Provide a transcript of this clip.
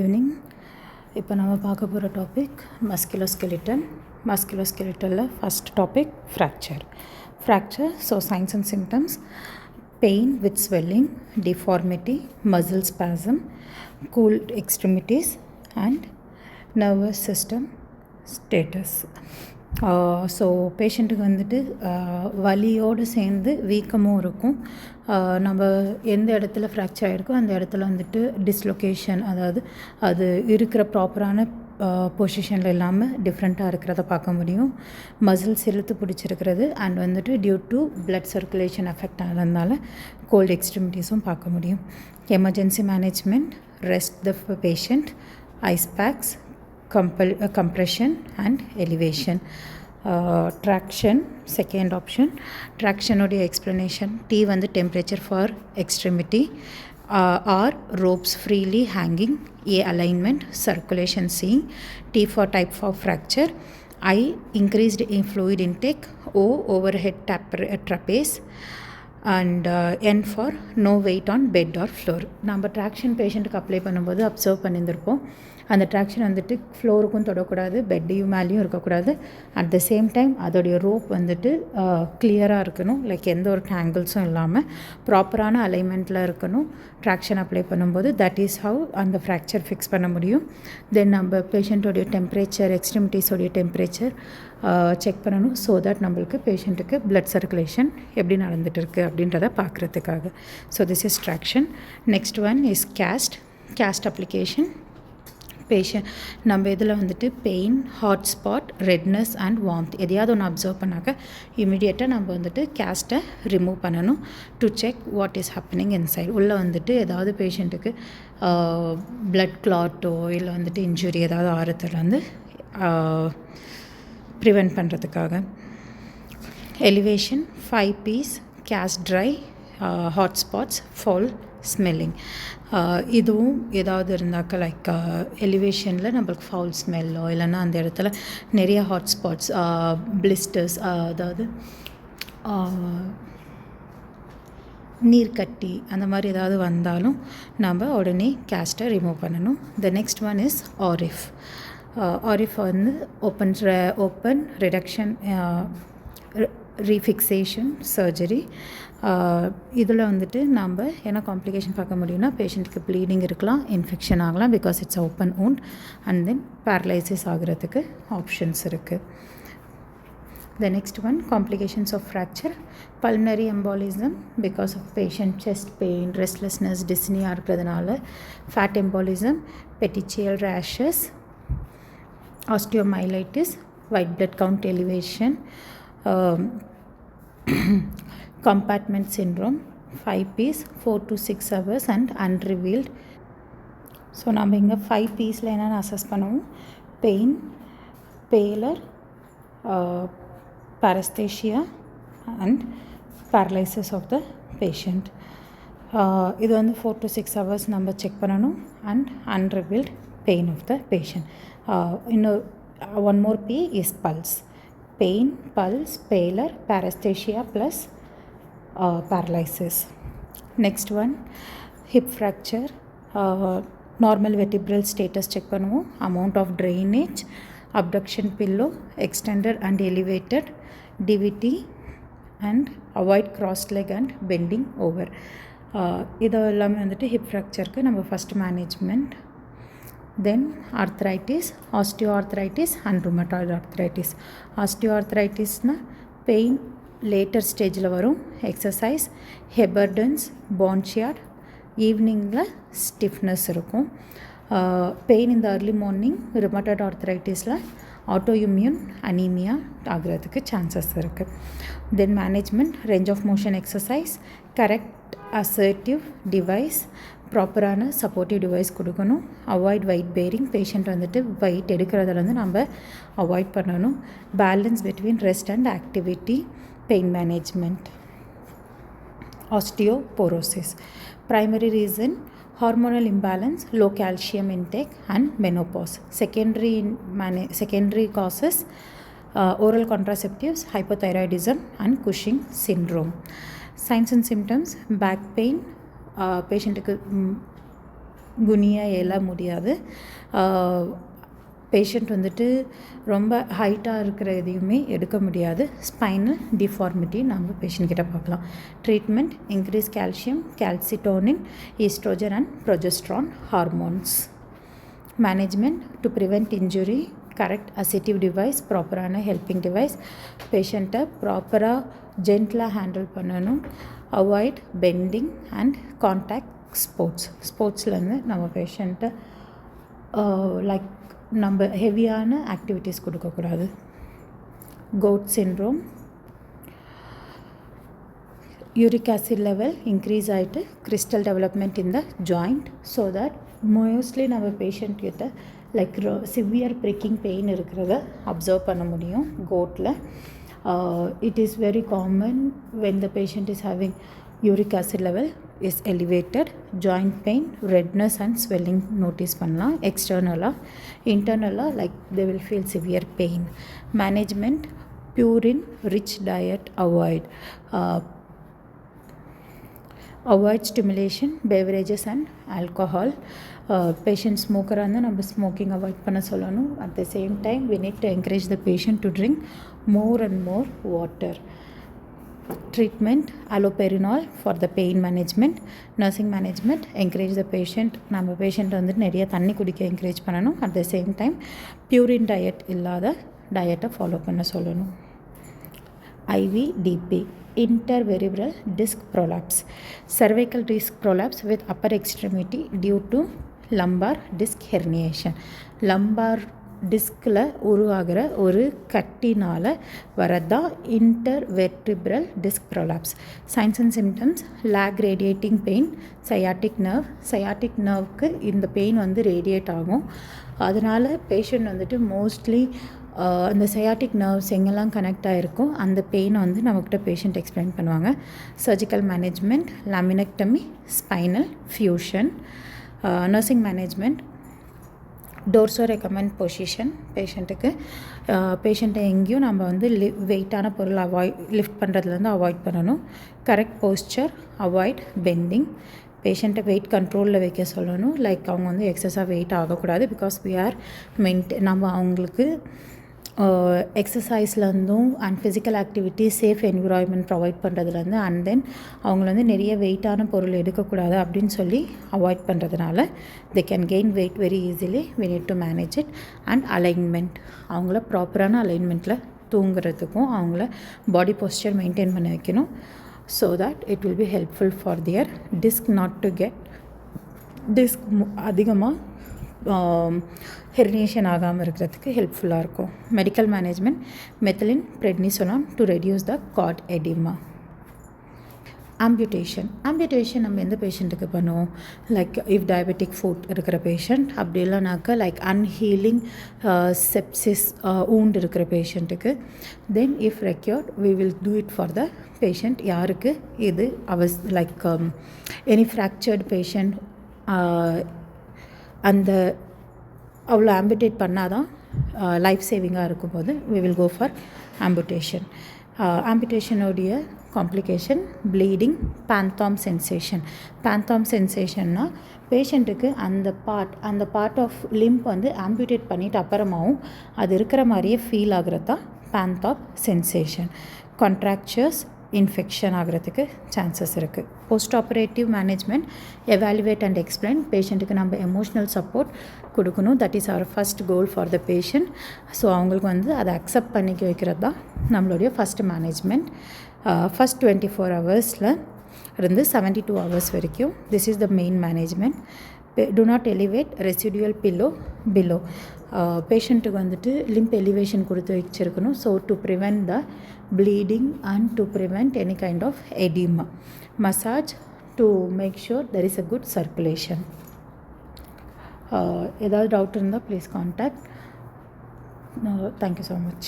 Evening. இப்போ நம்ம பார்க்க போகிற டாபிக் மஸ்குலோஸ்கெலிட்டலில் first topic fracture. So signs and symptoms: pain with swelling, deformity, muscle spasm, cold extremities and nervous system status. So பேஷண்ட்டுக்கு வந்துட்டு வலியோடு சேர்ந்து வீக்கமும் இருக்கும். நம்ம எந்த இடத்துல ஃப்ராக்சர் ஆகிருக்கோ அந்த இடத்துல வந்துட்டு டிஸ்லொகேஷன், அதாவது அது இருக்கிற ப்ராப்பரான பொசிஷனில் இல்லாமல் டிஃப்ரெண்ட்டாக இருக்கிறத பார்க்க முடியும். மசில்ஸ் இழுத்து பிடிச்சிருக்கிறது அண்ட் வந்துட்டு due to blood circulation effect ஆனதுனால கோல்டு எக்ஸ்ட்ரிமிட்டிஸும் பார்க்க முடியும். Emergency management: rest the patient, ice packs, compression and elevation. Traction, second option. Traction oda explanation: T வந்து temperature for extremity, R ropes freely hanging, A alignment, circulation C. T for type of fracture, I increased in fluid intake, O overhead trapeze and N for no weight on bed or floor. நம்ம traction பேஷண்ட்டுக்கு apply பண்ணும்போது observe பண்ணியிருந்திருப்போம். அந்த traction வந்துட்டு ஃப்ளோருக்கும் தொடக்கூடாது, பெட்டையும் மேலேயும் இருக்கக்கூடாது. At the same time அதோடைய rope வந்துட்டு கிளியராக இருக்கணும், லைக் எந்த ஒரு டேங்கிள்ஸும் இல்லாமல் ப்ராப்பரான அலைன்மெண்ட்டில் இருக்கணும் ட்ராக்ஷன் அப்ளை பண்ணும்போது. தட் இஸ் ஹவ் அந்த ஃப்ராக்சர் ஃபிக்ஸ் பண்ண முடியும். தென் நம்ம பேஷண்ட்டோடைய டெம்பரேச்சர், எக்ஸ்ட்ரிமிட்டிஸோடைய டெம்பரேச்சர் செக் பண்ணணும். ஸோ தட் நம்மளுக்கு பேஷண்ட்டுக்கு பிளட் சர்க்குலேஷன் எப்படி நடந்துகிட்டு இருக்குது அப்படின்றத பார்க்குறதுக்காக. So this is traction. Next one is cast application. நம்ம இதில் வந்துட்டு pain, hot spot, redness and warmth எதையாவது ஒன்று அப்சர்வ் பண்ணாக்க இமீடியட்டாக நம்ம வந்துட்டு கேஸ்ட்டை ரிமூவ் பண்ணணும் to check what is happening inside. உள்ளே வந்துட்டு ஏதாவது பேஷண்ட்டுக்கு பிளட் கிளாட்டோ இல்லை வந்துட்டு இன்ஜுரி ஏதாவது ஆறுதல் வந்து ப்ரிவெண்ட் பண்ணுறதுக்காக. Elevation: 5 P's, cast dry, hot spots, foul smelling. இதுவும் ஏதாவது இருந்தாக்க லைக் எலிவேஷனில் நம்மளுக்கு ஃபவுல் ஸ்மெல்லோ இல்லைன்னா அந்த இடத்துல நிறைய ஹாட் ஸ்பாட்ஸ், பிளிஸ்டர்ஸ், அதாவது நீர்க்கட்டி அந்த மாதிரி ஏதாவது வந்தாலும் நம்ம உடனே கேஸ்ட்டை ரிமூவ் பண்ணணும். The next one is Arif வந்து ஓப்பன் ரிடக்ஷன் ரீஃபிக்ஸேஷன் சர்ஜரி. இதில் வந்துட்டு நம்ம என்ன காம்ப்ளிகேஷன் பார்க்க முடியும்னா பேஷண்ட்டுக்கு ப்ளீடிங் இருக்கலாம், இன்ஃபெக்ஷன் ஆகலாம் because it's open wound, and then paralysis ஆகிறதுக்கு ஆப்ஷன்ஸ் இருக்குது. The next one, complications of fracture: pulmonary embolism because of patient chest pain, restlessness, dyspnea இருக்கிறதுனால, fat embolism, petechial rashes, osteomyelitis, white blood count elevation, compartment syndrome, 5 P's, 4 to 6 hours and unrevealed. So நம்ம இங்கே 5 P'ஸில் என்னென்னு assess பண்ணுவோம்: pain, baler, paresthesia and paralysis of the patient. இது வந்து 4 to 6 hours நம்ம check பண்ணணும் and unrevealed pain of the patient. இன்னும் one more P is pulse: pain, pulse, pallor, paresthesia plus paralysis. Next one, hip fracture. Normal vertebral status check பண்ணுவோம், amount of drainage, abduction pillow, extended and elevated, DVT and avoid cross leg and bending over. இது எல்லாமே வந்துட்டு hip ஃப்ராக்சருக்கு நம்ம first management. Then arthritis, osteoarthritis and rheumatoid arthritis. ஆஸ்டியோஆர்த்ரைட்டிஸ்னால் pain later ஸ்டேஜில் வரும், exercise, ஹெபர்டன்ஸ், பான்ஷியார்ட், ஈவினிங்கில் ஸ்டிஃப்னஸ் இருக்கும். பெயின் இந்த அர்லி மார்னிங். ருமட்டாய்டு ஆர்த்ரைட்டிஸில் ஆட்டோஇம்யூன் அனீமியா ஆகிறதுக்கு சான்சஸ் இருக்குது. Then management: range of motion exercise, correct assistive device, ப்ராப்பரான சப்போர்ட்டிவ் டிவைஸ் கொடுக்கணும். அவாய்ட் வெயிட் பேரிங், பேஷண்ட் வந்துட்டு வெயிட் எடுக்கிறதுல வந்து நம்ம அவாய்ட் பண்ணணும். Balance between rest and activity. Pain management. osteoporosis. Primary reason: hormonal imbalance, low calcium intake and menopause. Secondary causes: oral contraceptives, hypothyroidism and Cushing syndrome. Signs and symptoms: back pain, பேஷண்ட்டுக்கு குனியா எல்லாம் முடியாது. Patient வந்துட்டு ரொம்ப ஹைட்டாக இருக்கிற எதையுமே எடுக்க முடியாது. ஸ்பைனல் டிஃபார்மிட்டி நம்ம பேஷண்ட் கிட்ட பார்க்கலாம். Treatment increase calcium, calcitonin, oestrogen and progesterone hormones. Management to prevent injury, correct assistive device, ப்ராப்பரான ஹெல்பிங் டிவைஸ், பேஷண்ட்டை ப்ராப்பராக ஜென்டிலாக ஹேண்டில் பண்ணணும். அவாய்ட் பெண்டிங் அண்ட் கான்டாக்ட் ஸ்போர்ட்ஸ்லேருந்து நம்ம பேஷண்ட்டை லைக் நம்ம ஹெவியான ஆக்டிவிட்டீஸ் கொடுக்கக்கூடாது. Gout syndrome, uric acid level increase ஆகிட்டு crystal development in the joint. So that mostly நம்ம பேஷண்ட் கிட்ட லைக் சிவியர் ப்ரிக்கிங் பெயின் இருக்கிறத அப்சர்வ் பண்ண முடியும் கோட்டில். It is very common when the patient is having uric acid level is elevated. Joint pain, redness and swelling notice பண்ணலாம். எக்ஸ்டர்னலாக, இன்டர்னலாக like they will feel severe pain. Management, purine rich diet avoid. Avoid stimulation, beverages and alcohol. Patient ஸ்மோக்கராக இருந்தால் நம்ம smoking avoid பண்ண சொல்லணும். At the same time we need to encourage the patient to drink more and more water. Treatment, allopurinol for the pain management. Nursing management, encourage the patient, நம்ம patient வந்துட்டு நிறைய தண்ணி குடிக்க encourage பண்ணணும். At the same time purine diet இல்லாத டயட்டை follow பண்ண சொல்லணும். IVDP, intervertebral disc prolapse, cervical disc prolapse with upper extremity due to lumbar disc herniation. lumbar டிஸ்கில் உருவாகிற ஒரு கட்டினால் வரதான் intervertebral disc prolapse. Signs and symptoms, leg radiating pain, sciatic நர்வுக்கு இந்த பெயின் வந்து ரேடியேட் ஆகும். அதனால் பேஷண்ட் வந்துட்டு மோஸ்ட்லி அந்த சயாட்டிக் நர்வ்ஸ் எங்கெல்லாம் கனெக்ட் ஆகிருக்கோ அந்த பெயினை வந்து நம்மக்கிட்ட பேஷண்ட் எக்ஸ்பிளைன் பண்ணுவாங்க. Surgical management, laminectomy, spinal fusion. Nursing management, dorsal recumbent position பேஷண்ட்டுக்கு. பேஷண்ட்டை எங்கேயும் நம்ம வந்து வெயிட்டான பொருள் லிஃப்ட் பண்ணுறதுலேருந்து அவாய்ட் பண்ணணும். Correct posture, avoid bending. பேஷண்ட்டை வெயிட் கண்ட்ரோலில் வைக்க சொல்லணும். லைக் அவங்க வந்து எக்ஸஸாக வெயிட் ஆகக்கூடாது. பிகாஸ் we are நம்ம அவங்களுக்கு எக்ஸசைஸ்லேருந்தும் and physical activity, safe environment provide பண்ணுறதுலேருந்து அண்ட் தென் அவங்கள வந்து நிறைய வெயிட்டான பொருள் எடுக்கக்கூடாது அப்படின்னு சொல்லி அவாய்ட் பண்ணுறதுனால they can gain weight very easily. we need to manage it. and alignment, அவங்கள ப்ராப்பரான அலைன்மெண்ட்டில் தூங்குறதுக்கும் அவங்கள பாடி போஸ்டர் மெயின்டைன் பண்ண வைக்கணும். so that it will be helpful for their disc not to get அதிகமாக ஹெர்னியேஷன் ஆகாமல் இருக்கிறதுக்கு ஹெல்ப்ஃபுல்லாக இருக்கும். Medical management, methylprednisolone to reduce the cord oedema. Amputation நம்ம எந்த பேஷண்ட்டுக்கு பண்ணுவோம்? லைக் இஃப் டயபெட்டிக் ஃபுட் இருக்கிற பேஷண்ட், அப்படி இல்லைனாக்கா லைக் அன்ஹீலிங் செப்சிஸ் ஊண்ட் இருக்கிற பேஷண்ட்டுக்கு. Then if required we will do it for the patient. யாருக்கு இது லைக் எனி ஃப்ராக்சர்டு பேஷண்ட் அந்த அவ்வளோ ஆம்பியூட்டேட் பண்ணால் தான் லைஃப் சேவிங்காக இருக்கும்போது we will go for amputation. ஆம்பியூட்டேஷனுடைய காம்ப்ளிகேஷன், ப்ளீடிங், பேந்தாம் சென்சேஷன்னா பேஷண்ட்டுக்கு அந்த பார்ட் ஆஃப் லிம்ப் வந்து ஆம்பியூட்டேட் பண்ணிவிட்டு அப்புறமாவும் அது இருக்கிற மாதிரியே ஃபீல் ஆகிறது தான் பேந்தாம் சென்சேஷன். கான்ட்ராக்சர்ஸ், இன்ஃபெக்ஷன் ஆகிறதுக்கு சான்சஸ் இருக்குது. Post operative management, evaluate and explain. பேஷண்ட்டுக்கு நம்ம எமோஷ்னல் சப்போர்ட் கொடுக்கணும். That is our first goal for the patient. So அவங்களுக்கு வந்து அதை அக்செப்ட் பண்ணிக்க வைக்கிறது தான் நம்மளுடைய ஃபஸ்ட் மேனேஜ்மெண்ட். ஃபஸ்ட் 24 ஹவர்ஸில் இருந்து 72 ஹவர்ஸ் வரைக்கும் this is the main management. do not elevate residual below. பேஷண்ட்டுக்கு வந்துட்டு லிம்ப் எலிவேஷன் கொடுத்து வச்சுருக்கணும். So to prevent the bleeding and to prevent any kind of edema. Massage to make sure there is a good circulation. ஏதாவது doubt இருந்தால் please contact. Thank you so much.